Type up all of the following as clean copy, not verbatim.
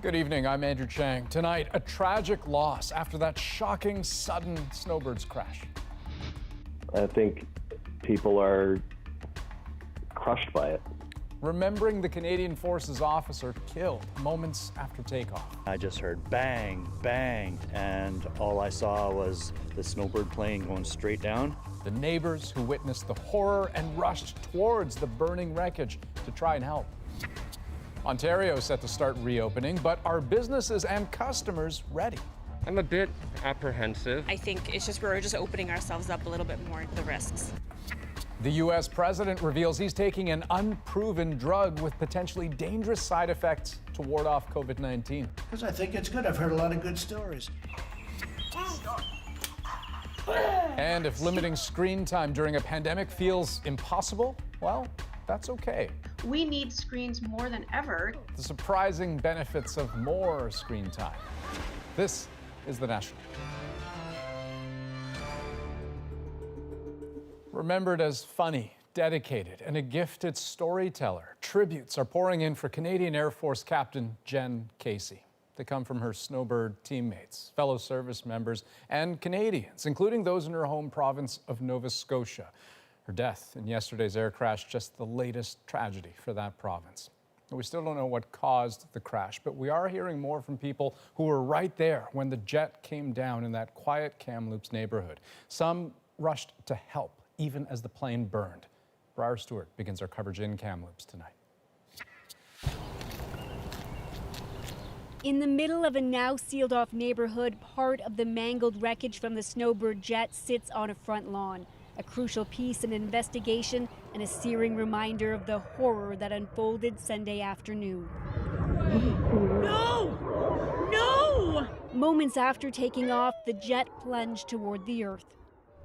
Good evening, I'm Andrew Chang. Tonight, a tragic loss after that shocking, sudden snowbirds crash. I think people are crushed by it. Remembering the Canadian Forces officer killed moments after takeoff. I just heard bang, bang, and all I saw was the snowbird plane going straight down. The neighbors who witnessed the horror and rushed towards the burning wreckage to try and help. Ontario is set to start reopening, but are businesses and customers ready? I'm a bit apprehensive. I think we're just opening ourselves up a little bit more to the risks. The U.S. president reveals he's taking an unproven drug with potentially dangerous side effects to ward off COVID-19. Because I think it's good. I've heard a lot of good stories. And if limiting screen time during a pandemic feels impossible, well, that's okay. We need screens more than ever. The surprising benefits of more screen time. This is The National. Remembered as funny, dedicated, and a gifted storyteller, tributes are pouring in for Canadian Air Force Captain Jenn Casey. They come from her snowbird teammates, fellow service members, and Canadians, including those in her home province of Nova Scotia. Her death in yesterday's air crash, just the latest tragedy for that province. We still don't know what caused the crash, but we are hearing more from people who were right there when the jet came down in that quiet Kamloops neighborhood. Some rushed to help, even as the plane burned. Briar Stewart begins our coverage in Kamloops tonight. In the middle of a now sealed-off neighborhood, part of the mangled wreckage from the snowbird jet sits on a front lawn. A crucial piece in an investigation and a searing reminder of the horror that unfolded Sunday afternoon. No! No! Moments after taking off, the jet plunged toward the earth.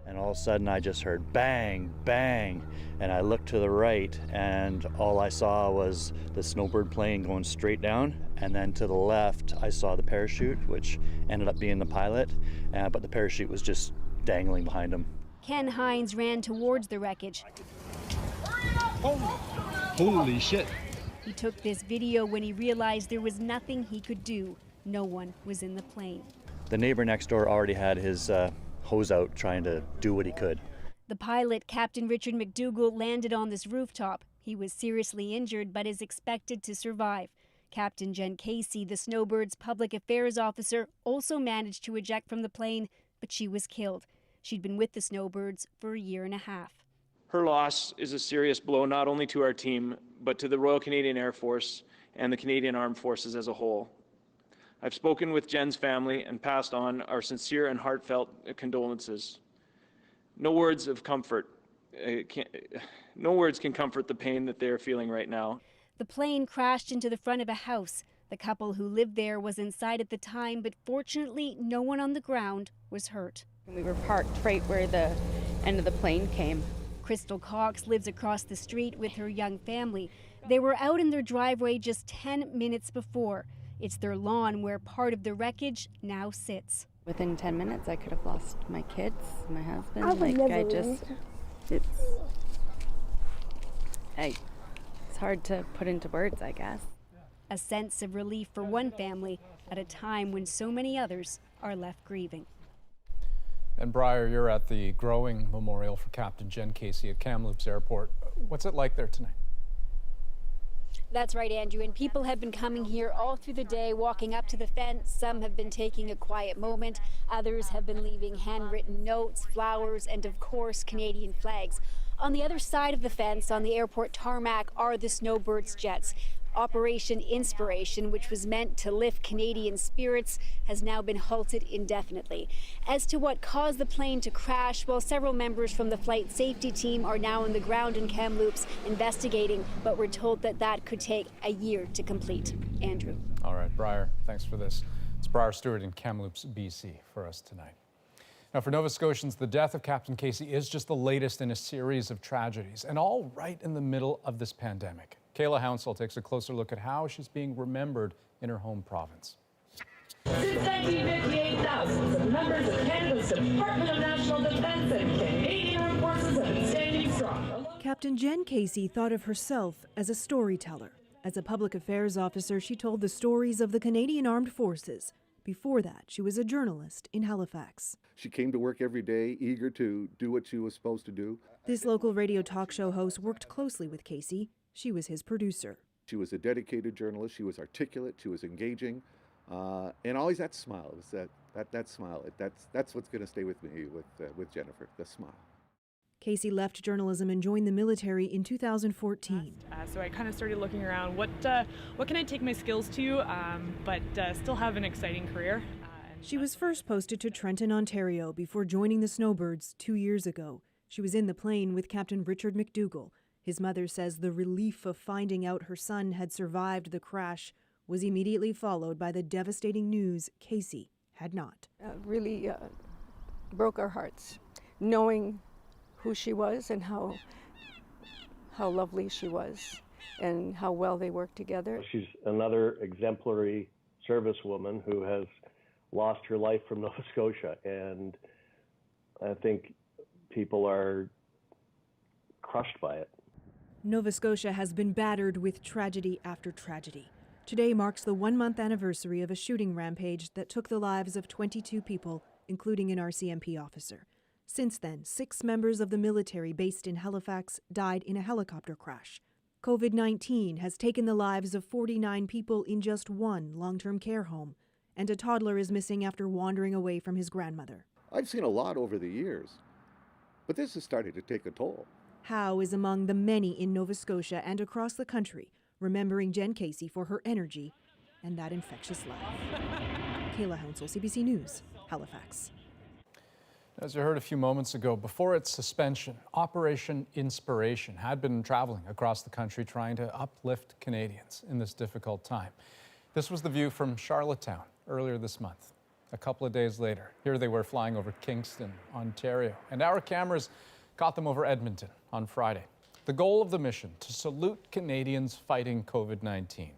And all of a sudden I just heard bang, bang, and I looked to the right and all I saw was the snowbird plane going straight down, and then to the left I saw the parachute, which ended up being the pilot, but the parachute was just dangling behind him. Ken Hines ran towards the wreckage. Holy shit. He took this video when he realized there was nothing he could do. No one was in the plane. The neighbor next door already had his hose out trying to do what he could. The pilot, Captain Richard McDougall, landed on this rooftop. He was seriously injured but is expected to survive. Captain Jenn Casey, the snowbird's public affairs officer, also managed to eject from the plane, but she was killed. She'd been with the snowbirds for a year and a half. Her loss is a serious blow not only to our team, but to the Royal Canadian Air Force and the Canadian Armed Forces as a whole. I've spoken with Jen's family and passed on our sincere and heartfelt condolences. No words of comfort, no words can comfort the pain that they are feeling right now. The plane crashed into the front of a house. The couple who lived there was inside at the time, but fortunately no one on the ground was hurt. We were parked right where the end of the plane came. Crystal Cox lives across the street with her young family. They were out in their driveway just 10 minutes before. It's their lawn where part of the wreckage now sits. Within 10 minutes, I could have lost my kids, my husband. It's hard to put into words, I guess. A sense of relief for one family at a time when so many others are left grieving. And Briar, you're at the growing memorial for Captain Jenn Casey at Kamloops Airport. What's it like there tonight? That's right, Andrew, and people have been coming here all through the day, walking up to the fence. Some have been taking a quiet moment. Others have been leaving handwritten notes, flowers, and of course, Canadian flags. On the other side of the fence, on the airport tarmac, are the snowbirds jets. Operation Inspiration, which was meant to lift Canadian spirits, has now been halted indefinitely. As to what caused the plane to crash, well, several members from the flight safety team are now on the ground in Kamloops investigating, but we're told that that could take a year to complete. Andrew. All right, Briar, thanks for this. It's Briar Stewart in Kamloops, BC for us tonight. Now, for Nova Scotians, the death of Captain Casey is just the latest in a series of tragedies, and all right in the middle of this pandemic. Kayla Hounsell takes a closer look at how she's being remembered in her home province. Since 1958, thousands of members of Canada's Department of National Defence and Canadian Armed Forces have been standing strong. Captain Jenn Casey thought of herself as a storyteller. As a public affairs officer, she told the stories of the Canadian Armed Forces. Before that, she was a journalist in Halifax. She came to work every day, eager to do what she was supposed to do. This local radio talk show host worked closely with Casey. She was his producer. She was a dedicated journalist. She was articulate. She was engaging. And always that smile. It was that smile. That's what's going to stay with me with Jennifer, the smile. Casey left journalism and joined the military in 2014. So I kind of started looking around, what can I take my skills to, but still have an exciting career. She was first posted to Trenton, Ontario before joining the Snowbirds 2 years ago. She was in the plane with Captain Richard McDougall. His mother says the relief of finding out her son had survived the crash was immediately followed by the devastating news Casey had not. Really broke our hearts, knowing who she was and how lovely she was and how well they worked together. She's another exemplary servicewoman who has lost her life from Nova Scotia, and I think people are crushed by it. Nova Scotia has been battered with tragedy after tragedy. Today marks the 1-month anniversary of a shooting rampage that took the lives of 22 people, including an RCMP officer. Since then, 6 members of the military based in Halifax died in a helicopter crash. COVID-19 has taken the lives of 49 people in just one long-term care home, and a toddler is missing after wandering away from his grandmother. I've seen a lot over the years, but this is starting to take a toll. Howe is among the many in Nova Scotia and across the country, remembering Jenn Casey for her energy and that infectious laugh. Kayla Hounsel, CBC News, Halifax. As you heard a few moments ago, before its suspension, Operation Inspiration had been traveling across the country trying to uplift Canadians in this difficult time. This was the view from Charlottetown earlier this month. A couple of days later, here they were flying over Kingston, Ontario, and our cameras caught them over Edmonton on Friday. The goal of the mission, to salute Canadians fighting COVID-19.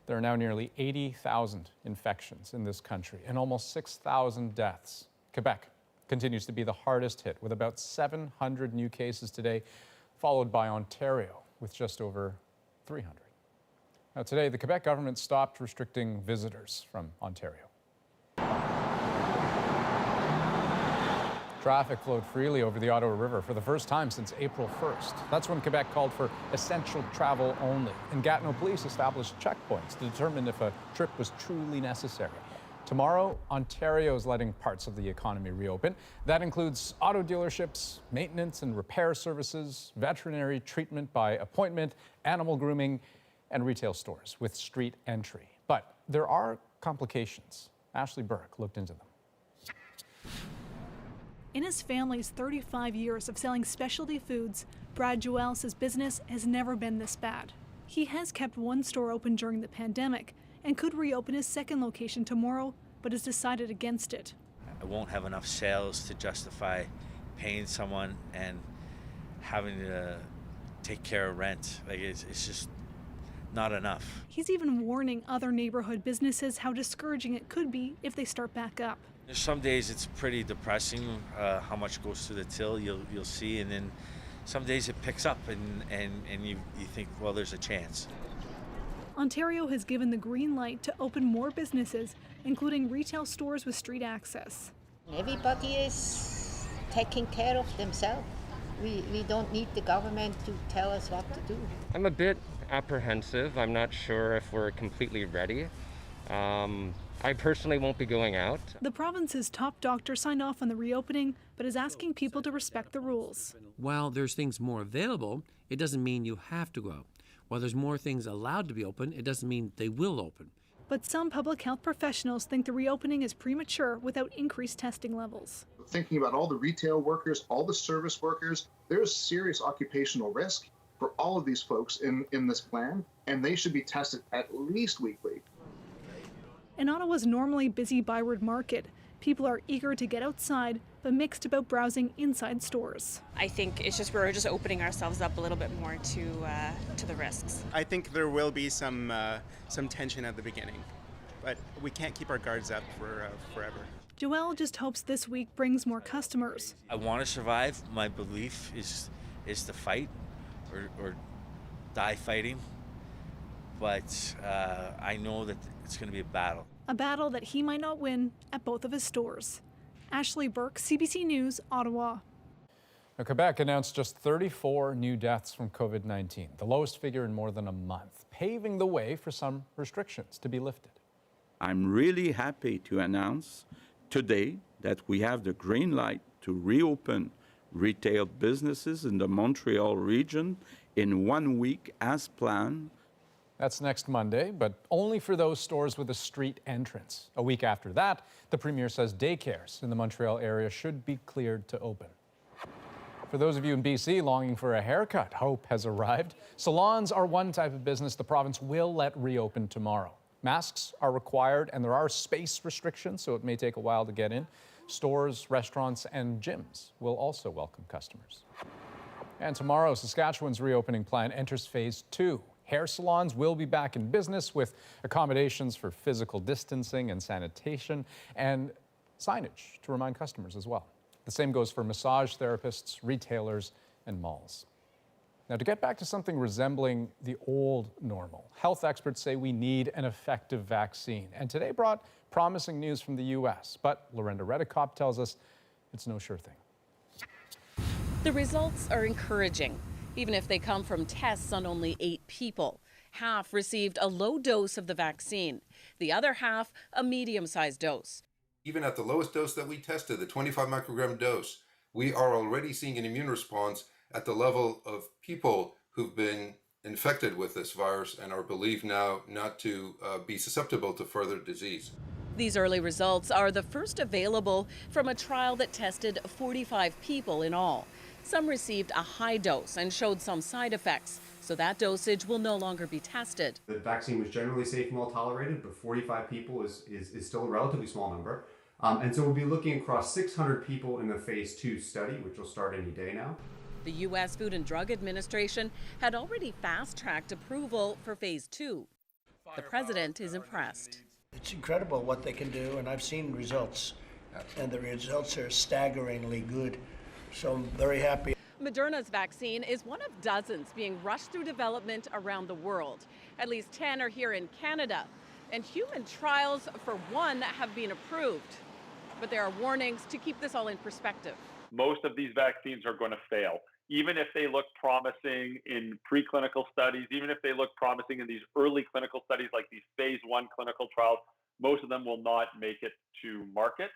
There are now nearly 80,000 infections in this country and almost 6,000 deaths. Quebec continues to be the hardest hit with about 700 new cases today, followed by Ontario with just over 300. Now today, the Quebec government stopped restricting visitors from Ontario. Traffic flowed freely over the Ottawa River for the first time since April 1st. That's when Quebec called for essential travel only, and Gatineau police established checkpoints to determine if a trip was truly necessary. Tomorrow, Ontario is letting parts of the economy reopen. That includes auto dealerships, maintenance and repair services, veterinary treatment by appointment, animal grooming, and retail stores with street entry. But there are complications. Ashley Burke looked into them. In his family's 35 years of selling specialty foods, Brad Joel says business has never been this bad. He has kept one store open during the pandemic and could reopen his second location tomorrow, but has decided against it. I won't have enough sales to justify paying someone and having to take care of rent. Like it's just not enough. He's even warning other neighborhood businesses how discouraging it could be if they start back up. Some days it's pretty depressing how much goes through the till, you'll see, and then some days it picks up and you think, well, there's a chance. Ontario has given the green light to open more businesses, including retail stores with street access. Everybody is taking care of themselves. We don't need the government to tell us what to do. I'm a bit apprehensive. I'm not sure if we're completely ready. I personally won't be going out. The province's top doctor signed off on the reopening, but is asking people to respect the rules. While there's things more available, it doesn't mean you have to go out. While there's more things allowed to be open, it doesn't mean they will open. But some public health professionals think the reopening is premature without increased testing levels. Thinking about all the retail workers, all the service workers, there's serious occupational risk for all of these folks in this plan, and they should be tested at least weekly. In Ottawa's normally busy Byward Market, people are eager to get outside, but mixed about browsing inside stores. I think it's just we're just opening ourselves up a little bit more to the risks. I think there will be some tension at the beginning, but we can't keep our guards up for forever. Joelle just hopes this week brings more customers. I want to survive. My belief is to fight or die fighting. but I know that it's going to be a battle. A battle that he might not win at both of his stores. Ashley Burke, CBC News, Ottawa. Now, Quebec announced just 34 new deaths from COVID-19, the lowest figure in more than a month, paving the way for some restrictions to be lifted. I'm really happy to announce today that we have the green light to reopen retail businesses in the Montreal region in 1 week as planned. That's next Monday, but only for those stores with a street entrance. A week after that, the Premier says daycares in the Montreal area should be cleared to open. For those of you in BC longing for a haircut, hope has arrived. Salons are one type of business the province will let reopen tomorrow. Masks are required and there are space restrictions, so it may take a while to get in. Stores, restaurants, and gyms will also welcome customers. And tomorrow, Saskatchewan's reopening plan enters phase 2. Hair salons will be back in business with accommodations for physical distancing and sanitation and signage to remind customers as well. The same goes for massage therapists, retailers, and malls. Now, to get back to something resembling the old normal, health experts say we need an effective vaccine. And today brought promising news from the U.S., but Capt tells us it's no sure thing. The results are encouraging, even if they come from tests on only 8 people. Half received a low dose of the vaccine, the other half a medium-sized dose. Even at the lowest dose that we tested, the 25 microgram dose, we are already seeing an immune response at the level of people who've been infected with this virus and are believed now not to be susceptible to further disease. These early results are the first available from a trial that tested 45 people in all. Some received a high dose and showed some side effects, so that dosage will no longer be tested. The vaccine was generally safe and well tolerated, but 45 people is still a relatively small number. And so we'll be looking across 600 people in the phase 2 study, which will start any day now. The U.S. Food and Drug Administration had already fast-tracked approval for phase 2. The president is impressed. It's incredible what they can do, and I've seen results, and the results are staggeringly good. So I'm very happy. Moderna's vaccine is one of dozens being rushed through development around the world. At least 10 are here in Canada, and human trials for one have been approved. But there are warnings to keep this all in perspective. Most of these vaccines are going to fail. Even if they look promising in preclinical studies, even if they look promising in these early clinical studies like these phase 1 clinical trials, most of them will not make it to market.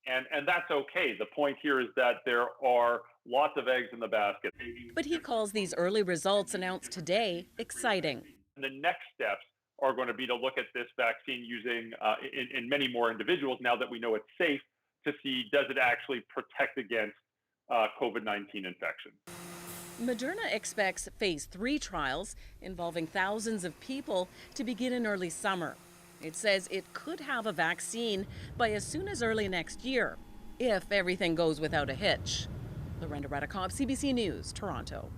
And that's okay. The point here is that there are lots of eggs in the basket. But he calls these early results announced today exciting. The next steps are going to be to look at this vaccine using in many more individuals now that we know it's safe, to see does it actually protect against COVID-19 infection. Moderna expects phase 3 trials involving thousands of people to begin in early summer. It says it could have a vaccine by as soon as early next year, if everything goes without a hitch. Capt, CBC News, Toronto.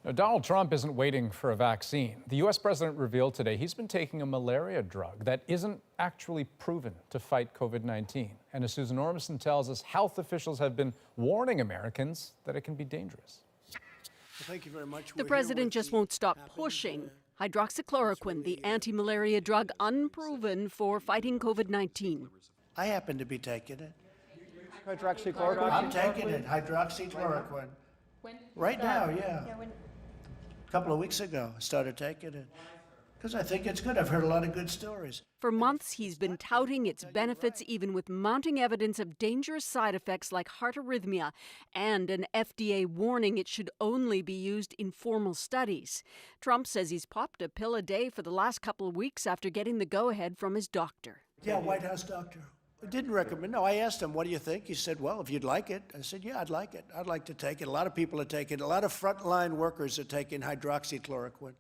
Now, Donald Trump isn't waiting for a vaccine. The U.S. president revealed today he's been taking a malaria drug that isn't actually proven to fight COVID-19. And as Susan Ormston tells us, health officials have been warning Americans that it can be dangerous. Well, thank you very much. The president just won't stop pushing. Hydroxychloroquine, the anti-malaria drug unproven for fighting COVID-19. I happen to be taking it. Hydroxychloroquine? I'm taking it, hydroxychloroquine. Right now, yeah. A couple of weeks ago, I started taking it. Because I think it's good. I've heard a lot of good stories. For months, he's been touting its benefits, even with mounting evidence of dangerous side effects like heart arrhythmia and an FDA warning it should only be used in formal studies. Trump says he's popped a pill a day for the last couple of weeks after getting the go-ahead from his doctor. Yeah, White House doctor. I didn't recommend. No, I asked him, what do you think? He said, well, if you'd like it. I said, yeah, I'd like it. I'd like to take it. A lot of people are taking it. A lot of frontline workers are taking hydroxychloroquine.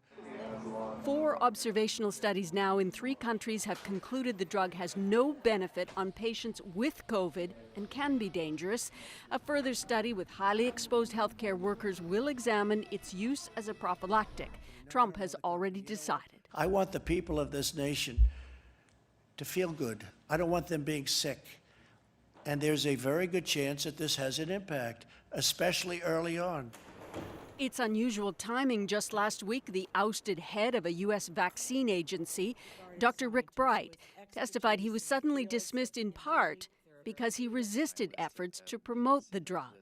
4 observational studies now in 3 countries have concluded the drug has no benefit on patients with COVID and can be dangerous. A further study with highly exposed healthcare workers will examine its use as a prophylactic. Trump has already decided. I want the people of this nation to feel good. I don't want them being sick. And there's a very good chance that this has an impact, especially early on. It's unusual timing. Just last week, the ousted head of a U.S. vaccine agency, Dr. Rick Bright, testified he was suddenly dismissed in part because he resisted efforts to promote the drug.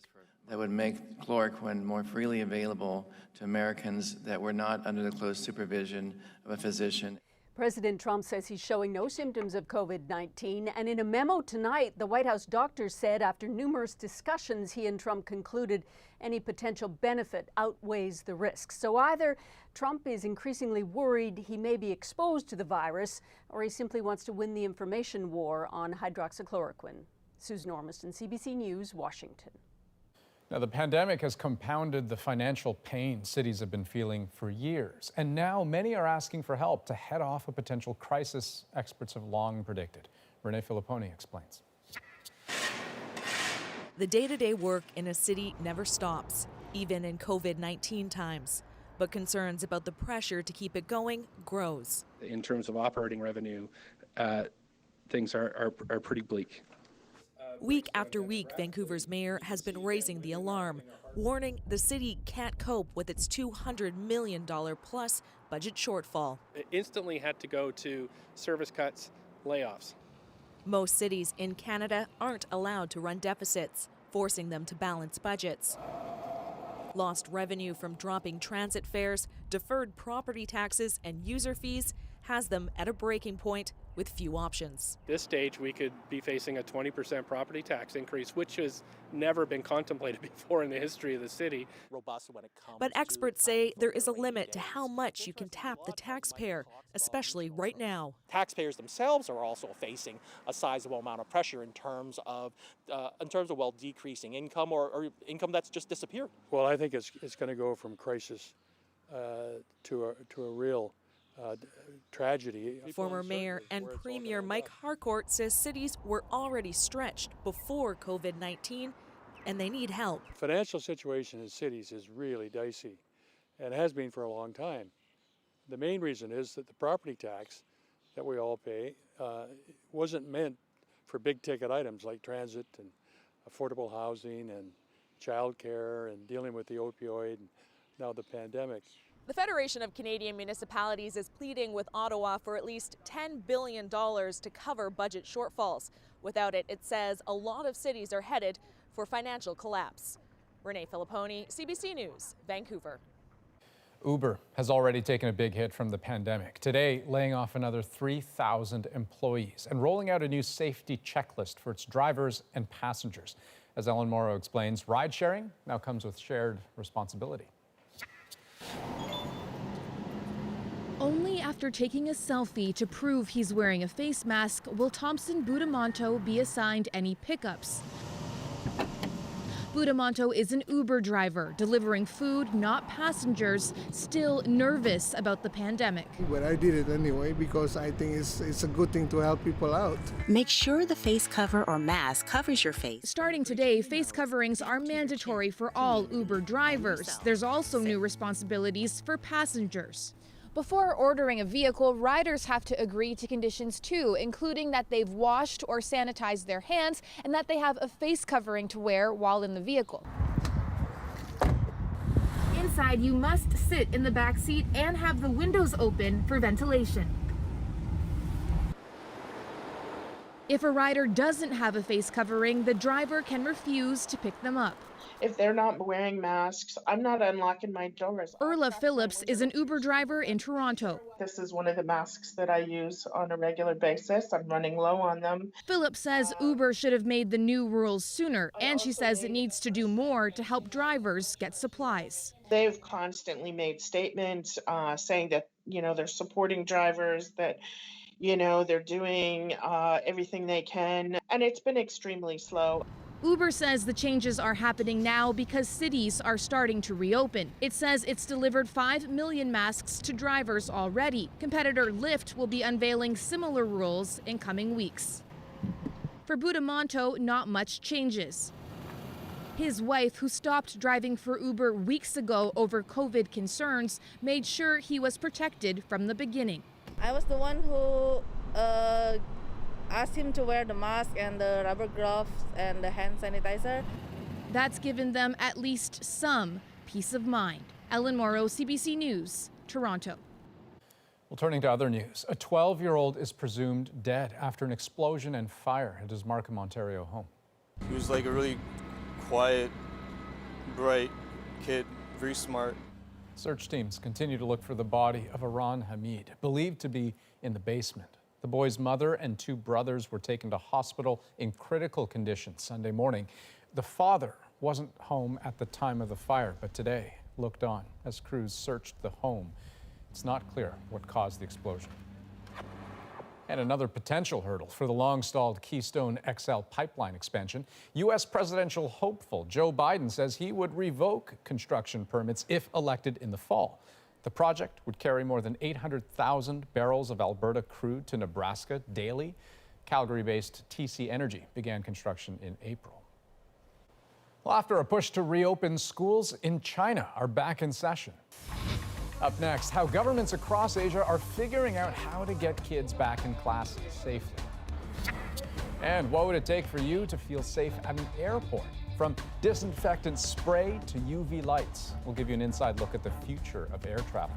That would make chloroquine more freely available to Americans that were not under the close supervision of a physician. President Trump says he's showing no symptoms of COVID-19, and in a memo tonight, the White House doctor said after numerous discussions, he and Trump concluded any potential benefit outweighs the risks. So either Trump is increasingly worried he may be exposed to the virus, or he simply wants to win the information war on hydroxychloroquine. Susan Ormiston, CBC News, Washington. Now, the pandemic has compounded the financial pain cities have been feeling for years. And now many are asking for help to head off a potential crisis experts have long predicted. Renee Filipponi explains. The day-to-day work in a city never stops, even in COVID-19 times. But concerns about the pressure to keep it going grows. In terms of operating revenue, things are pretty bleak. Week after week, Vancouver's mayor has been raising the alarm, warning the city can't cope with its $200 million plus budget shortfall. It instantly had to go to service cuts, layoffs. Most cities in Canada aren't allowed to run deficits, forcing them to balance budgets. Lost revenue from dropping transit fares, deferred property taxes, and user fees has them at a breaking point with few options. This stage, we could be facing a 20% property tax increase, which has never been contemplated before in the history of the city. But experts say there is a limit to how much you can tap the taxpayer, especially right now. Taxpayers themselves are also facing a sizable amount of pressure in terms of decreasing income or income that's just disappeared. Well, I think it's going to go from crisis to a real tragedy. Former Mayor and Premier Mike Harcourt says cities were already stretched before COVID-19 and they need help. Financial situation in cities is really dicey and has been for a long time. The main reason is that the property tax that we all pay wasn't meant for big ticket items like transit and affordable housing and childcare and dealing with the opioid and now the pandemic. The Federation of Canadian Municipalities is pleading with Ottawa for at least $10 billion to cover budget shortfalls. Without it, it says a lot of cities are headed for financial collapse. Renee Filipponi, CBC News, Vancouver. Uber has already taken a big hit from the pandemic. Today, laying off another 3,000 employees and rolling out a new safety checklist for its drivers and passengers. As Ellen Morrow explains, ride sharing now comes with shared responsibility. Only after taking a selfie to prove he's wearing a face mask will Thompson Budamonto be assigned any pickups. Budamonto is an Uber driver, delivering food, not passengers, still nervous about the pandemic. But I did it anyway because I think it's a good thing to help people out. Make sure the face cover or mask covers your face. Starting today, face coverings are mandatory for all Uber drivers. There's also new responsibilities for passengers. Before ordering a vehicle, riders have to agree to conditions too, including that they've washed or sanitized their hands and that they have a face covering to wear while in the vehicle. Inside, you must sit in the back seat and have the windows open for ventilation. If a rider doesn't have a face covering, the driver can refuse to pick them up. If they're not wearing masks, I'm not unlocking my doors. Urla Phillips is an Uber driver in Toronto. This is one of the masks that I use on a regular basis. I'm running low on them. Phillips says Uber should have made the new rules sooner, and she says it needs to do more to help drivers get supplies. They've constantly made statements saying that, they're supporting drivers, that, they're doing everything they can, and it's been extremely slow. Uber says the changes are happening now because cities are starting to reopen. It says it's delivered 5 million masks to drivers already. Competitor Lyft will be unveiling similar rules in coming weeks. For Budamonto, not much changes. His wife, who stopped driving for Uber weeks ago over COVID concerns, made sure he was protected from the beginning. I was the one who asked him to wear the mask and the rubber gloves and the hand sanitizer. That's given them at least some peace of mind. Ellen Morrow, CBC News, Toronto. Well, turning to other news, a 12-year-old is presumed dead after an explosion and fire at his Markham, Ontario home. He was like a really quiet, bright kid, very smart. Search teams continue to look for the body of Aran Hamid, believed to be in the basement. The boy's mother and 2 brothers were taken to hospital in critical condition Sunday morning. The father wasn't home at the time of the fire, but today looked on as crews searched the home. It's not clear what caused the explosion. And another potential hurdle for the long-stalled Keystone XL pipeline expansion. U.S. presidential hopeful Joe Biden says he would revoke construction permits if elected in the fall. The project would carry more than 800,000 barrels of Alberta crude to Nebraska daily. Calgary-based TC Energy began construction in April. Well, after a push to reopen, schools in China are back in session. Up next, how governments across Asia are figuring out how to get kids back in classes safely. And what would it take for you to feel safe at an airport? From disinfectant spray to UV lights, we'll give you an inside look at the future of air travel.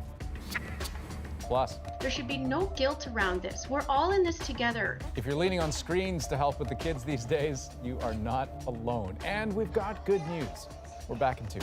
Plus, there should be no guilt around this. We're all in this together. If you're leaning on screens to help with the kids these days, you are not alone. And we've got good news. We're back in 2.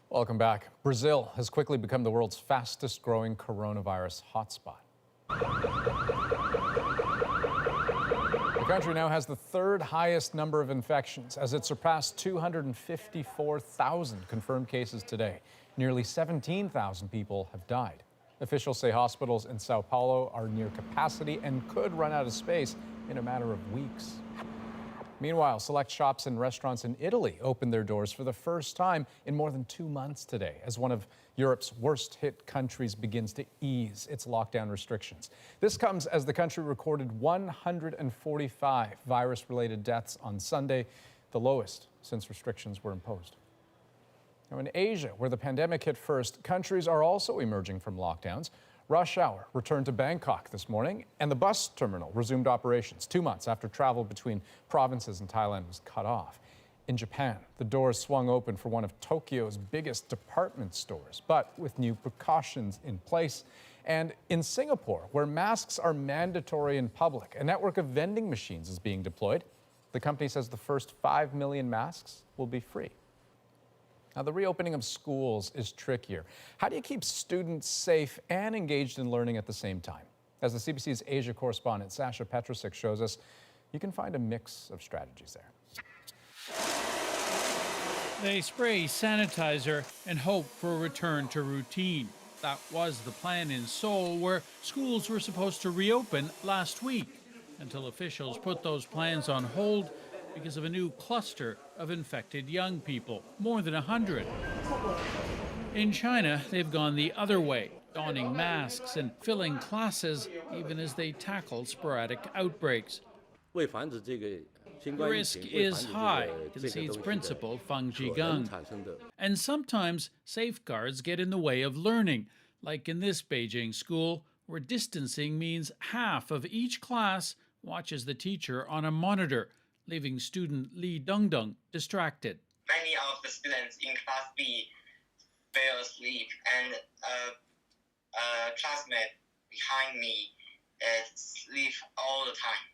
Welcome back. Brazil has quickly become the world's fastest growing coronavirus hotspot. The country now has the 3rd highest number of infections as it surpassed 254,000 confirmed cases today. Nearly 17,000 people have died. Officials say hospitals in Sao Paulo are near capacity and could run out of space in a matter of weeks. Meanwhile, select shops and restaurants in Italy opened their doors for the first time in more than 2 months today as one of Europe's worst-hit countries begins to ease its lockdown restrictions. This comes as the country recorded 145 virus-related deaths on Sunday, the lowest since restrictions were imposed. Now, in Asia, where the pandemic hit first, countries are also emerging from lockdowns. Rush hour returned to Bangkok this morning, and the bus terminal resumed operations 2 months after travel between provinces in Thailand was cut off. In Japan, the doors swung open for one of Tokyo's biggest department stores, but with new precautions in place. And in Singapore, where masks are mandatory in public, a network of vending machines is being deployed. The company says the first 5 million masks will be free. Now, the reopening of schools is trickier. How do you keep students safe and engaged in learning at the same time? As the CBC's Asia correspondent Sasha Petrusik shows us, you can find a mix of strategies there. They spray sanitizer and hope for a return to routine. That was the plan in Seoul, where schools were supposed to reopen last week, until officials put those plans on hold because of a new cluster of infected young people, more than 100. In China, they've gone the other way, donning masks and filling classes even as they tackle sporadic outbreaks. The risk is high, concedes Principal Feng Jigang. And sometimes safeguards get in the way of learning, like in this Beijing school, where distancing means half of each class watches the teacher on a monitor, leaving student Li Dengdeng distracted. Many of the students in class B fell asleep, and a classmate behind me sleep all the time.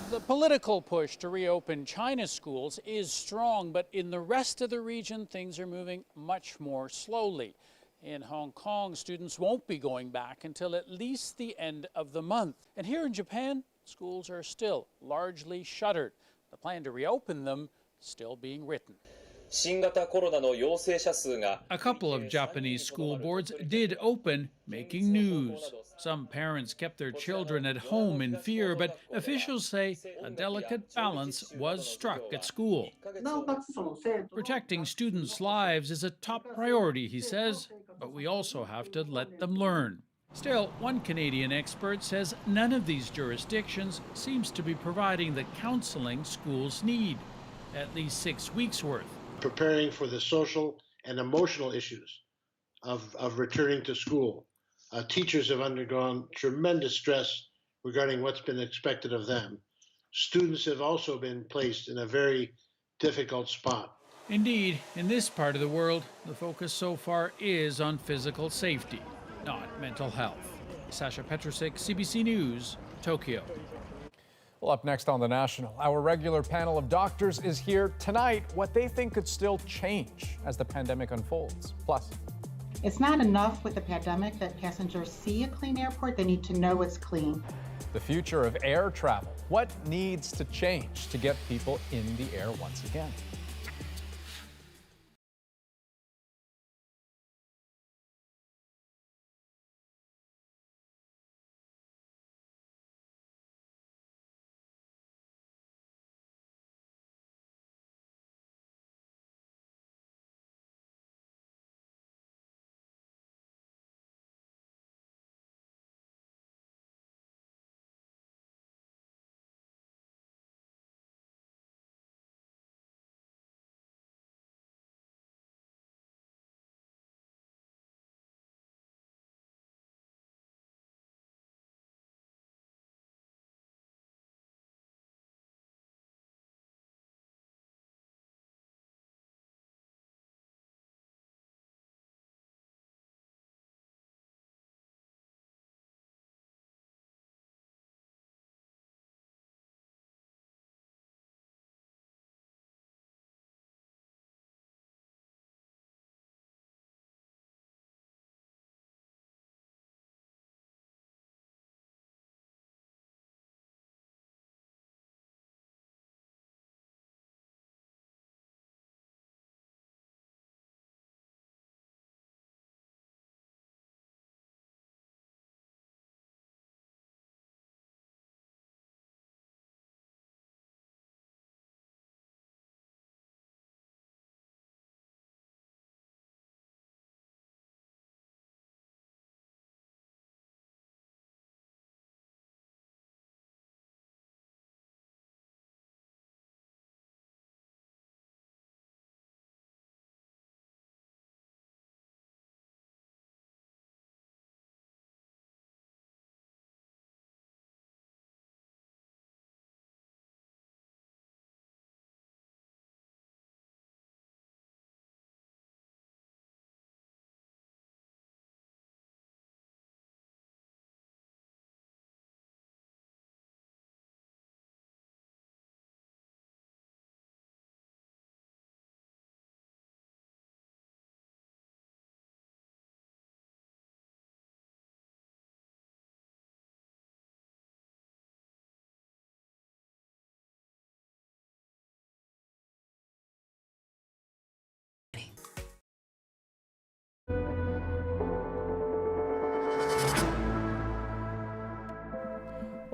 The political push to reopen China's schools is strong, but in the rest of the region, things are moving much more slowly. In Hong Kong, students won't be going back until at least the end of the month. And here in Japan, schools are still largely shuttered. The plan to reopen them still being written. A couple of Japanese school boards did open, making news. Some parents kept their children at home in fear, but officials say a delicate balance was struck at school. Protecting students' lives is a top priority, he says, but we also have to let them learn. Still, one Canadian expert says none of these jurisdictions seems to be providing the counseling schools need, at least 6 weeks worth. Preparing for the social and emotional issues of returning to school. Teachers have undergone tremendous stress regarding what's been expected of them. Students have also been placed in a very difficult spot. Indeed, in this part of the world, the focus so far is on physical safety, not mental health. Sasha Petrusik, CBC News, Tokyo. Well, up next on The National, our regular panel of doctors is here tonight. What they think could still change as the pandemic unfolds. Plus, it's not enough with the pandemic that passengers see a clean airport. They need to know it's clean. the future of air travel. What needs to change to get people in the air once again?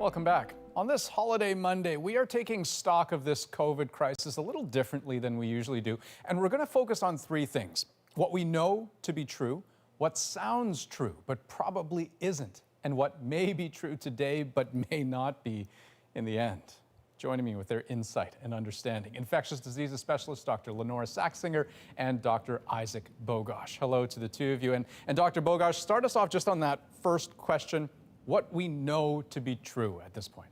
Welcome back. On this holiday Monday, we are taking stock of this COVID crisis a little differently than we usually do. And we're going to focus on three things: what we know to be true, what sounds true but probably isn't, and what may be true today but may not be in the end. Joining me with their insight and understanding, infectious diseases specialist Dr. Lenora Saxinger and Dr. Isaac Bogosh. Hello to the two of you. And Dr. Bogosh, start us off just on that first question: what we know to be true at this point.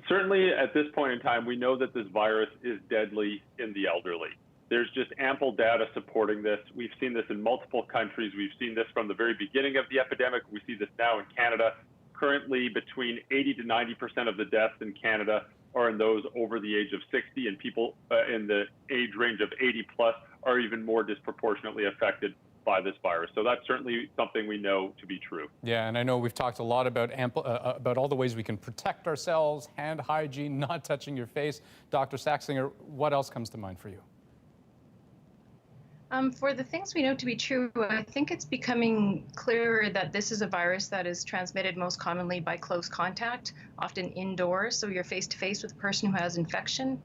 Certainly at this point in time, we know that this virus is deadly in the elderly. There's just ample data supporting this. We've seen this in multiple countries. We've seen this from the very beginning of the epidemic. We see this now in Canada. Currently, between 80 to 90% of the deaths in Canada are in those over the age of 60, and people in the age range of 80 plus are even more disproportionately affected by this virus. So that's certainly something we know to be true. Yeah, and I know we've talked a lot about about all the ways we can protect ourselves, hand hygiene, not touching your face. Dr. Saxinger, what else comes to mind for you? For the things we know to be true, I think it's becoming clearer that this is a virus that is transmitted most commonly by close contact, often indoors, so you're face-to-face with a person who has infection.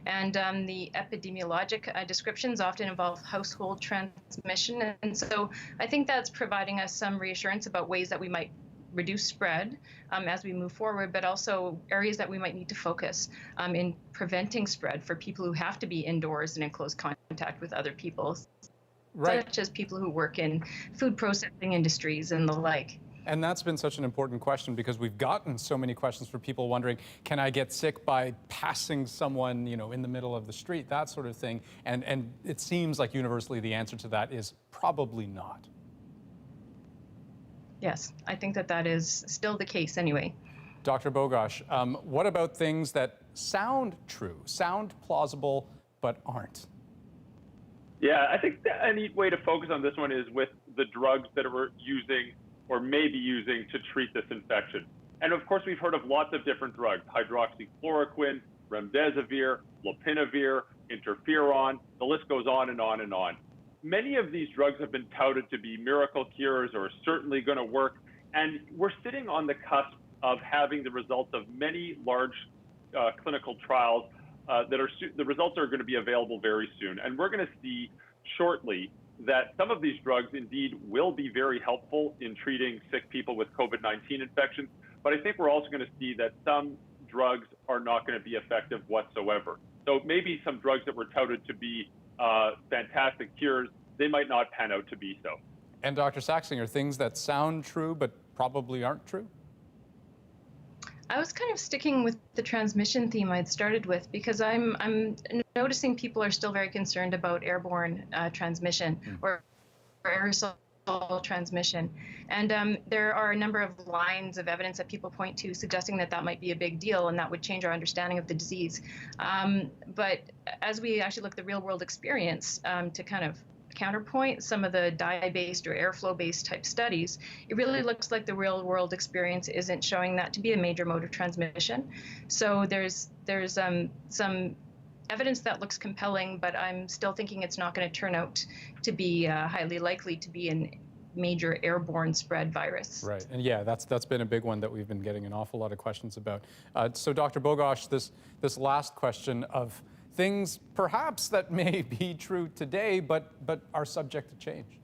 And the epidemiologic descriptions often involve household transmission. And so I think that's providing us some reassurance about ways that we might reduce spread as we move forward, but also areas that we might need to focus in preventing spread for people who have to be indoors and in close contact with other people, such as people who work in food processing industries and the like. And that's been such an important question because we've gotten so many questions from people wondering, can I get sick by passing someone, in the middle of the street, that sort of thing. And it seems like universally the answer to that is probably not. Yes, I think that is still the case anyway. Dr. Bogosh, what about things that sound true, sound plausible, but aren't? Yeah, I think that a neat way to focus on this one is with the drugs that we're using or may be using to treat this infection. And of course, we've heard of lots of different drugs: hydroxychloroquine, remdesivir, lopinavir, interferon, the list goes on and on and on. Many of these drugs have been touted to be miracle cures or certainly going to work. And we're sitting on the cusp of having the results of many large clinical trials the results are going to be available very soon. And we're going to see shortly that some of these drugs indeed will be very helpful in treating sick people with COVID-19 infections. But I think we're also going to see that some drugs are not going to be effective whatsoever. So maybe some drugs that were touted to be fantastic cures, they might not pan out to be so. And Dr. Saxinger, things that sound true but probably aren't true? I was kind of sticking with the transmission theme I'd started with because I'm noticing people are still very concerned about airborne transmission or aerosol transmission. And there are a number of lines of evidence that people point to suggesting that might be a big deal and that would change our understanding of the disease. But as we actually look at the real world experience to kind of counterpoint some of the dye-based or airflow-based type studies, it really looks like the real world experience isn't showing that to be a major mode of transmission. So there's some evidence that looks compelling, but I'm still thinking it's not going to turn out to be highly likely to be a major airborne spread virus. Right, and yeah, that's been a big one that we've been getting an awful lot of questions about. So Dr. Bogosh, this last question of things perhaps that may be true today, but are subject to change.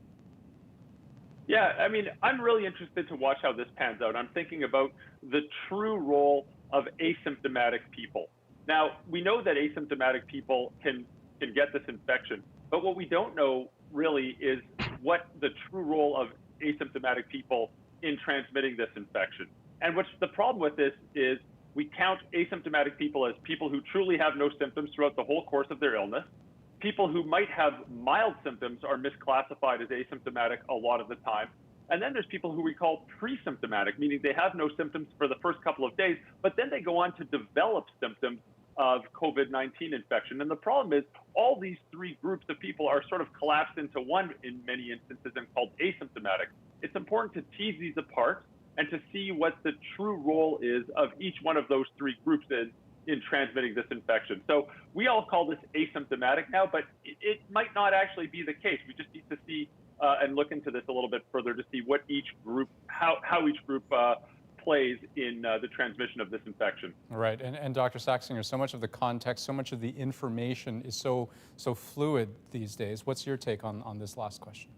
Yeah, I mean, I'm really interested to watch how this pans out. I'm thinking about the true role of asymptomatic people. Now, we know that asymptomatic people can get this infection, but what we don't know really is what the true role of asymptomatic people in transmitting this infection. And what's the problem with this is we count asymptomatic people as people who truly have no symptoms throughout the whole course of their illness. People who might have mild symptoms are misclassified as asymptomatic a lot of the time. And then there's people who we call pre-symptomatic, meaning they have no symptoms for the first couple of days, but then they go on to develop symptoms of COVID-19 infection. And the problem is all these three groups of people are sort of collapsed into one in many instances and called asymptomatic. It's important to tease these apart and to see what the true role is of each one of those three groups in transmitting this infection. So we all call this asymptomatic now, but it might not actually be the case. We just need to see and look into this a little bit further to see what each group, how each group plays in the transmission of this infection. Right, and Dr. Saxinger, so much of the context, so much of the information is so fluid these days. What's your take on this last question?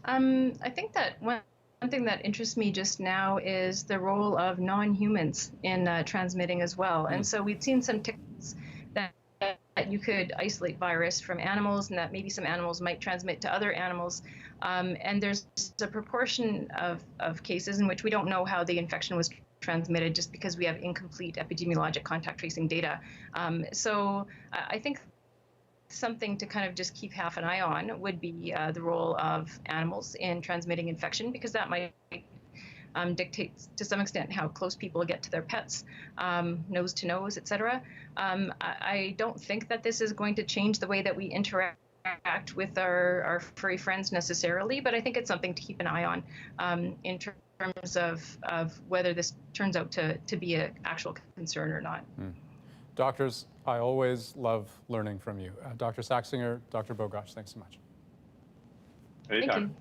I think that one thing that interests me just now is the role of non-humans in transmitting as well. And so we've seen some techniques that you could isolate virus from animals, and that maybe some animals might transmit to other animals. And there's a proportion of cases in which we don't know how the infection was transmitted just because we have incomplete epidemiologic contact tracing data. So I think something to kind of just keep half an eye on would be the role of animals in transmitting infection, because that might dictate to some extent how close people get to their pets, nose to nose, etc. I don't think that this is going to change the way that we interact with our furry friends necessarily, but I think it's something to keep an eye on in terms of whether this turns out to be an actual concern or not. Doctors, I always love learning from you. Dr. Saxinger, Dr. Bogoch, thanks so much. Anytime. Thank you.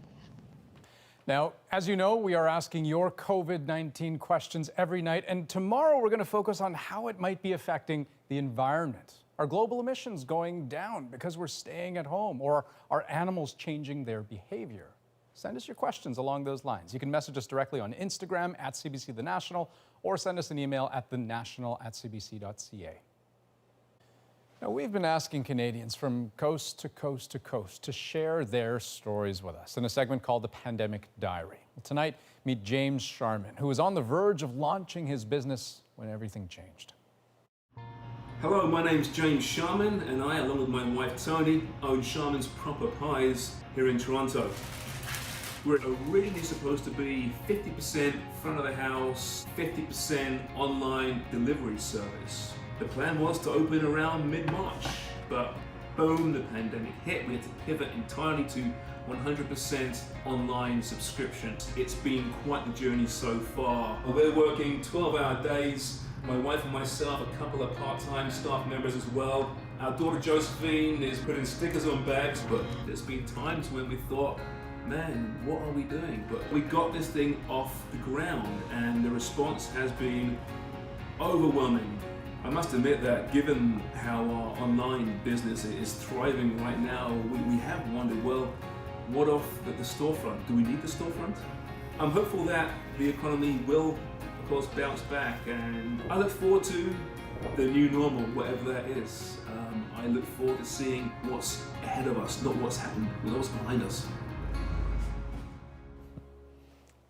Now, as you know, we are asking your COVID-19 questions every night, and tomorrow we're going to focus on how it might be affecting the environment. Are global emissions going down because we're staying at home, or are animals changing their behavior? Send us your questions along those lines. You can message us directly on Instagram at CBC The National, or send us an email at thenational@cbc.ca. Now, we've been asking Canadians from coast to coast to coast to share their stories with us in a segment called The Pandemic Diary. Well, tonight, meet James Sharman, who was on the verge of launching his business when everything changed. Hello, my name's James Sharman, and I, along with my wife Tony, own Sharman's Proper Pies here in Toronto. We're originally supposed to be 50% front of the house, 50% online delivery service. The plan was to open around mid-March, but boom, the pandemic hit. We had to pivot entirely to 100% online subscriptions. It's been quite the journey so far. We're working 12-hour days. My wife and myself, a couple of part-time staff members as well. Our daughter Josephine is putting stickers on bags, but there's been times when we thought, man, what are we doing? But we got this thing off the ground, and the response has been overwhelming. I must admit that given how our online business is thriving right now, we have wondered, well, what of the storefront? Do we need the storefront? I'm hopeful that the economy will, of course, bounce back, and I look forward to the new normal, whatever that is. I look forward to seeing what's ahead of us, not what's happened, but what's behind us.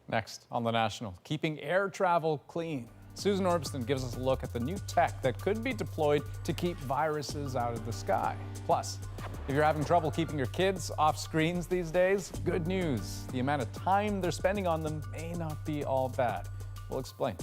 Next on The National, keeping air travel clean. Susan Orbston gives us a look at the new tech that could be deployed to keep viruses out of the sky. Plus, if you're having trouble keeping your kids off screens these days, good news. The amount of time they're spending on them may not be all bad. We'll explain.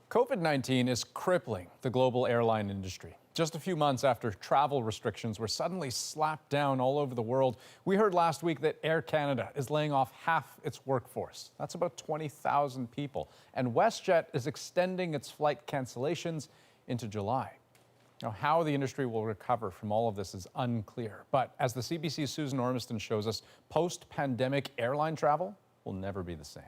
COVID-19 is crippling the global airline industry. Just a few months after travel restrictions were suddenly slapped down all over the world, we heard last week that Air Canada is laying off half its workforce. That's about 20,000 people. And WestJet is extending its flight cancellations into July. Now, how the industry will recover from all of this is unclear. But as the CBC's Susan Ormiston shows us, post-pandemic airline travel will never be the same.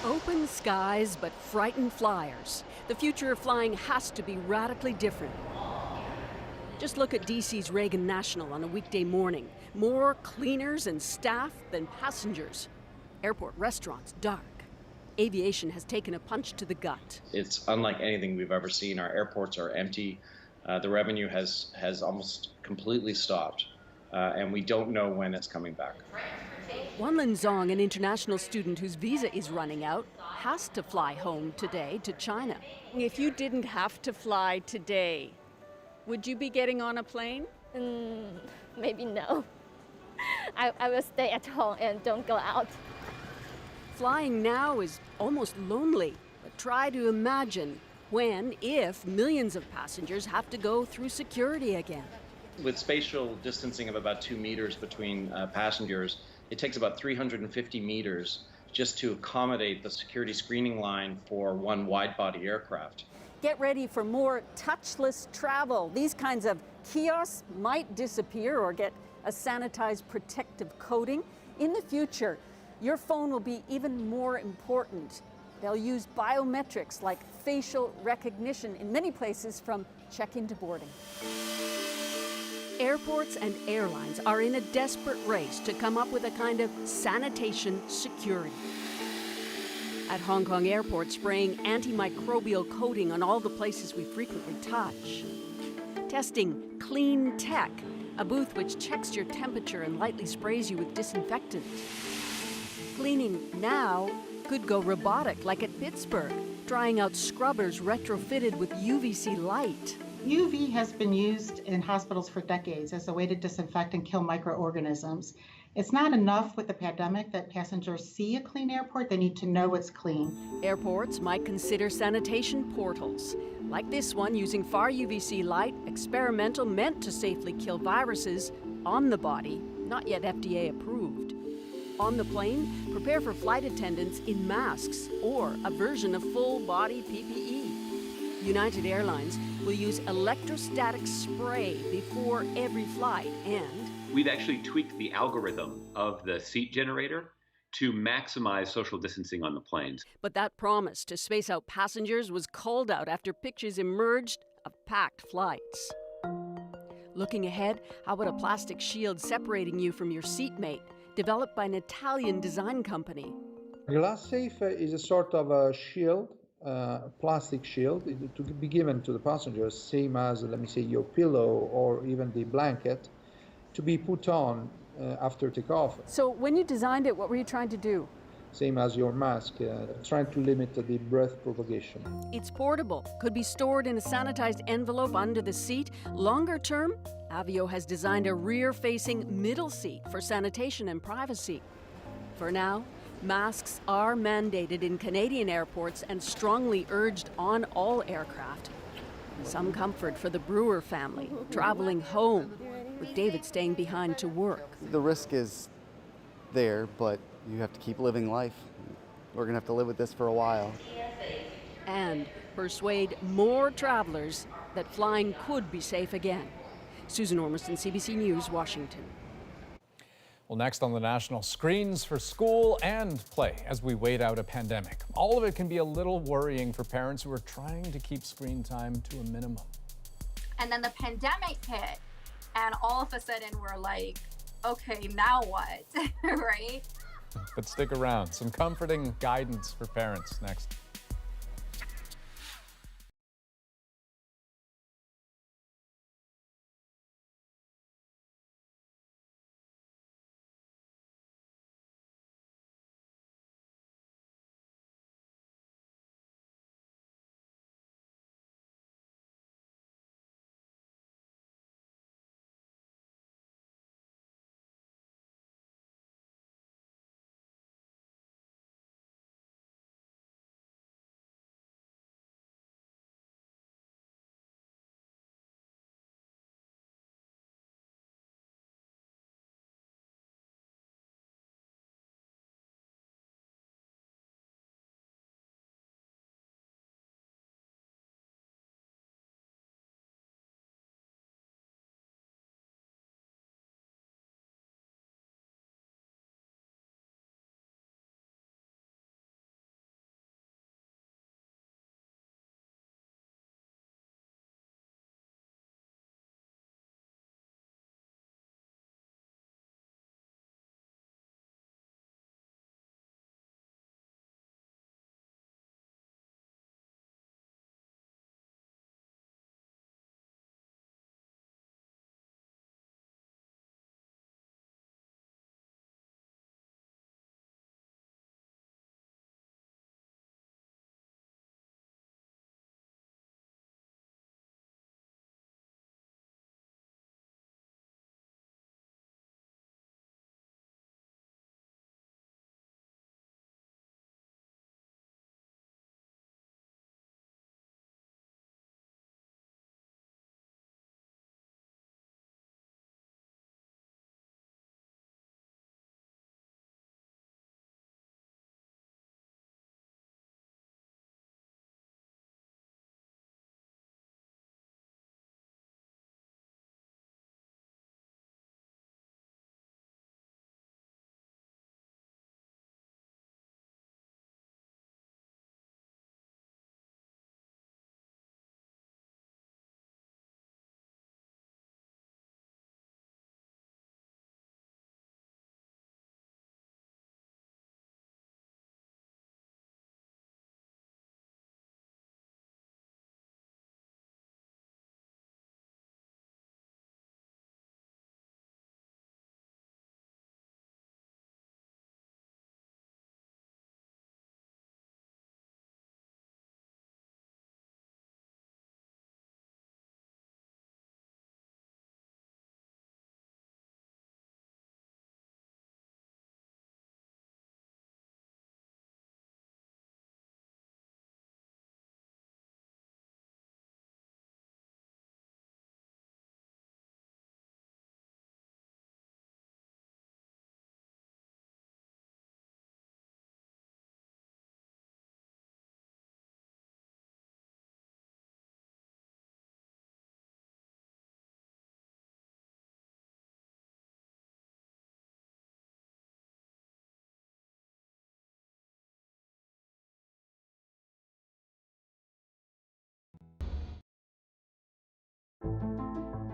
Open skies, but frightened flyers. The future of flying has to be radically different. Just look at DC's Reagan National on a weekday morning. More cleaners and staff than passengers. Airport restaurants dark. Aviation has taken a punch to the gut. It's unlike anything we've ever seen. Our airports are empty. The revenue has almost completely stopped, and we don't know when it's coming back. Wanlin Zong, an international student whose visa is running out, has to fly home today to China. If you didn't have to fly today, would you be getting on a plane? Maybe no. I will stay at home and don't go out. Flying now is almost lonely, but try to imagine when, if millions of passengers have to go through security again. With spatial distancing of about 2 meters between passengers, it takes about 350 meters just to accommodate the security screening line for one wide-body aircraft. Get ready for more touchless travel. These kinds of kiosks might disappear or get a sanitized protective coating. In the future, your phone will be even more important. They'll use biometrics like facial recognition in many places from check-in to boarding. Airports and airlines are in a desperate race to come up with a kind of sanitation security. At Hong Kong Airport, spraying antimicrobial coating on all the places we frequently touch. Testing Clean Tech, a booth which checks your temperature and lightly sprays you with disinfectant. Cleaning now could go robotic, like at Pittsburgh, trying out scrubbers retrofitted with UVC light. UV has been used in hospitals for decades as a way to disinfect and kill microorganisms. It's not enough with the pandemic that passengers see a clean airport, they need to know it's clean. Airports might consider sanitation portals, like this one using far UVC light, experimental, meant to safely kill viruses on the body, not yet FDA approved. On the plane, prepare for flight attendants in masks or a version of full-body PPE. United Airlines will use electrostatic spray before every flight, and we've actually tweaked the algorithm of the seat generator to maximize social distancing on the planes. But that promise to space out passengers was called out after pictures emerged of packed flights. Looking ahead, how about a plastic shield separating you from your seatmate, developed by an Italian design company? GlassSafe is a sort of a shield, plastic shield, to be given to the passengers, same as, let me say, your pillow or even the blanket, to be put on after takeoff. So when you designed it, what were you trying to do? Same as your mask, trying to limit the breath propagation. It's portable, could be stored in a sanitized envelope under the seat. Longer term, Avio has designed a rear-facing middle seat for sanitation and privacy. For now, masks are mandated in Canadian airports and strongly urged on all aircraft. Some comfort for the Brewer family, traveling home, with David staying behind to work. The risk is there, but you have to keep living life. We're going to have to live with this for a while. And persuade more travelers that flying could be safe again. Susan Ormiston, CBC News, Washington. Well, next on the national, screens for school and play as we wait out a pandemic. All of it can be a little worrying for parents who are trying to keep screen time to a minimum. And then the pandemic hit, and all of a sudden we're like, okay, now what, right? But stick around. Some comforting guidance for parents next.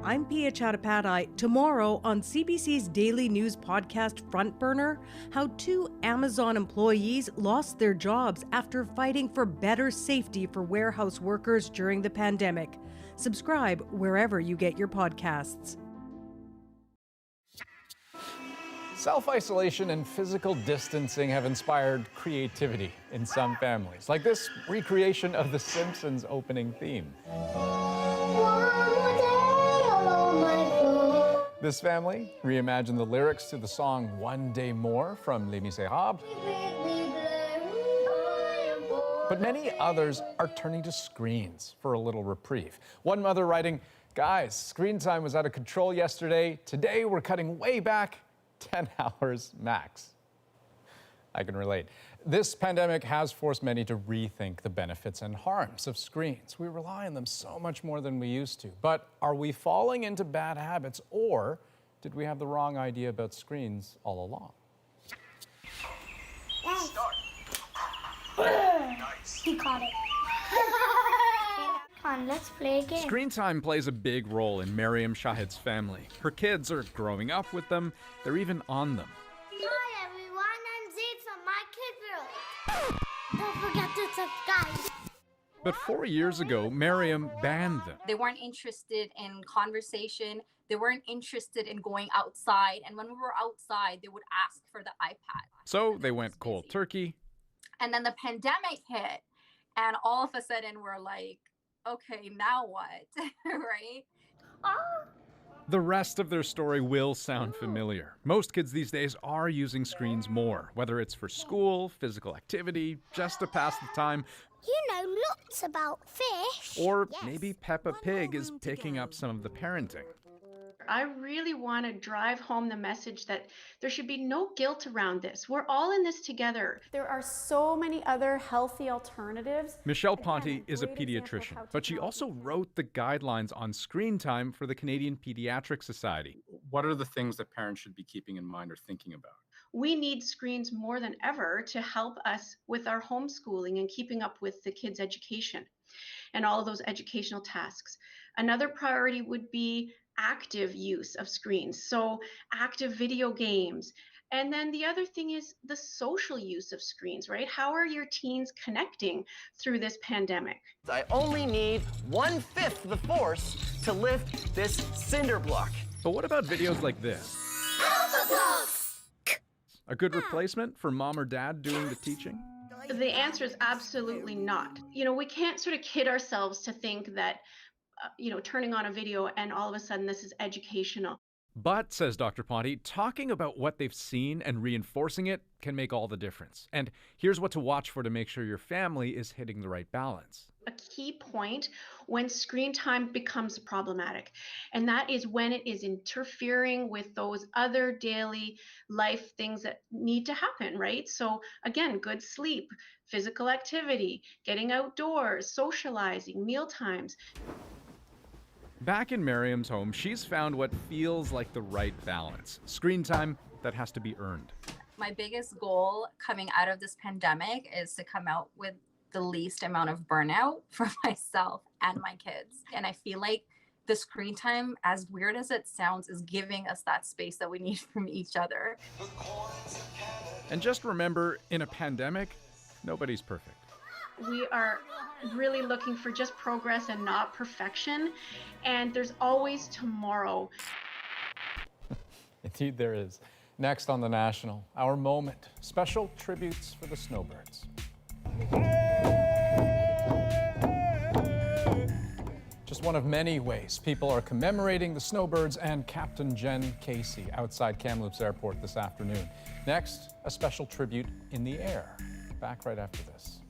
I'm Pia Chattopadhyay. Tomorrow on CBC's daily news podcast Front Burner, how 2 Amazon employees lost their jobs after fighting for better safety for warehouse workers during the pandemic. Subscribe wherever you get your podcasts. Self-isolation and physical distancing have inspired creativity in some families, like this recreation of The Simpsons opening theme. This family reimagined the lyrics to the song One Day More from Les Miserables. But many others are turning to screens for a little reprieve. One mother writing, "Guys, screen time was out of control yesterday. Today we're cutting way back, 10 hours max." I can relate. This pandemic has forced many to rethink the benefits and harms of screens. We rely on them so much more than we used to. But are we falling into bad habits, or did we have the wrong idea about screens all along? Nice. He caught it. Come on, let's play a game. Screen time plays a big role in Mariam Shahid's family. Her kids are growing up with them. They're even on them. Hi everyone, I'm Zaid from My Kid World. Don't forget to subscribe. But 4 years ago, Mariam banned them. They weren't interested in conversation. They weren't interested in going outside. And when we were outside, they would ask for the iPad. So they went cold turkey. And then the pandemic hit. And all of a sudden, we're like, okay, now what? Right? The rest of their story will sound familiar. Most kids these days are using screens more, whether it's for school, physical activity, just to pass the time, You know lots about fish. or maybe Peppa Pig is picking up some of the parenting. I really want to drive home the message that there should be no guilt around this. We're all in this together. There are so many other healthy alternatives. Michelle Ponte is a pediatrician, but she also wrote the guidelines on screen time for the Canadian Pediatric Society. What are the things that parents should be keeping in mind or thinking about? We need screens more than ever to help us with our homeschooling and keeping up with the kids' education and all of those educational tasks. Another priority would be active use of screens, so active video games. And then the other thing is the social use of screens, right? How are your teens connecting through this pandemic? I only need 1/5 the force to lift this cinder block. But what about videos like this? A good replacement for mom or dad doing the teaching? The answer is absolutely not. You know, we can't sort of kid ourselves to think that turning on a video and all of a sudden this is educational. But, says Dr. Ponte, talking about what they've seen and reinforcing it can make all the difference. And here's what to watch for to make sure your family is hitting the right balance. A key point when screen time becomes problematic, and that is when it is interfering with those other daily life things that need to happen, right? So again, good sleep, physical activity, getting outdoors, socializing, meal times. Back in Mariam's home, she's found what feels like the right balance. Screen time that has to be earned. My biggest goal coming out of this pandemic is to come out with the least amount of burnout for myself and my kids. And I feel like the screen time, as weird as it sounds, is giving us that space that we need from each other. And just remember, in a pandemic, nobody's perfect. We are really looking for just progress and not perfection. And there's always tomorrow. Indeed there is. Next on The National, our moment. Special tributes for the snowbirds. Just one of many ways people are commemorating the snowbirds and Captain Jenn Casey outside Kamloops Airport this afternoon. Next, a special tribute in the air. Back right after this.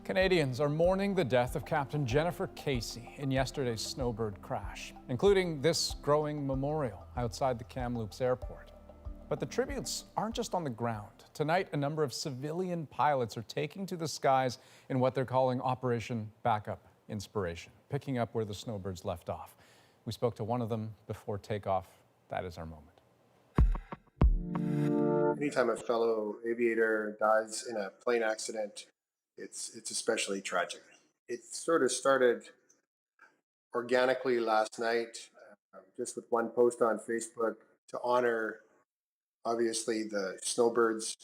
Canadians are mourning the death of Captain Jenn Casey in yesterday's snowbird crash, including this growing memorial outside the Kamloops airport. But the tributes aren't just on the ground. Tonight, a number of civilian pilots are taking to the skies in what they're calling Operation Backup Inspiration, picking up where the snowbirds left off. We spoke to one of them before takeoff. That is our moment. Anytime a fellow aviator dies in a plane accident, it's especially tragic. It sort of started organically last night, just with one post on Facebook to honor, obviously, the snowbirds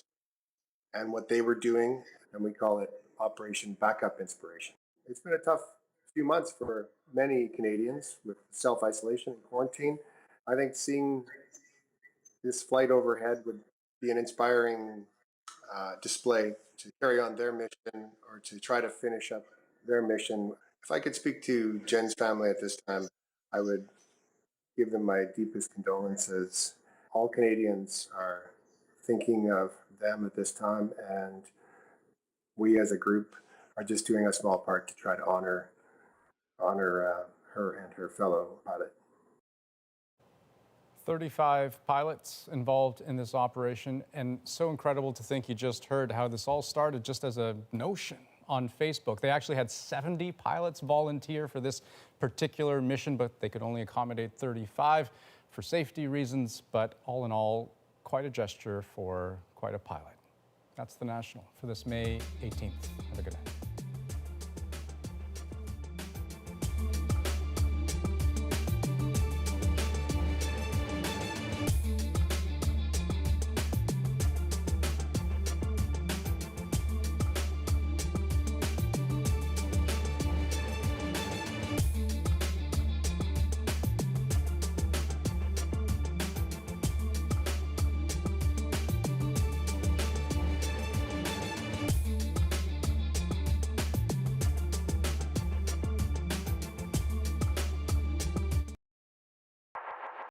and what they were doing, and we call it Operation Backup Inspiration. It's been a tough few months for many Canadians with self-isolation and quarantine. I think seeing this flight overhead would be an inspiring display to carry on their mission or to try to finish up their mission. If I could speak to Jen's family at this time, I would give them my deepest condolences. All Canadians are thinking of them at this time, and we as a group are just doing a small part to try to honor her and her fellow pilot. 35 pilots involved in this operation, and so incredible to think you just heard how this all started just as a notion on Facebook. They actually had 70 pilots volunteer for this particular mission, but they could only accommodate 35 for safety reasons. But all in all, quite a gesture for quite a pilot. That's The National for this May 18th. Have a good night.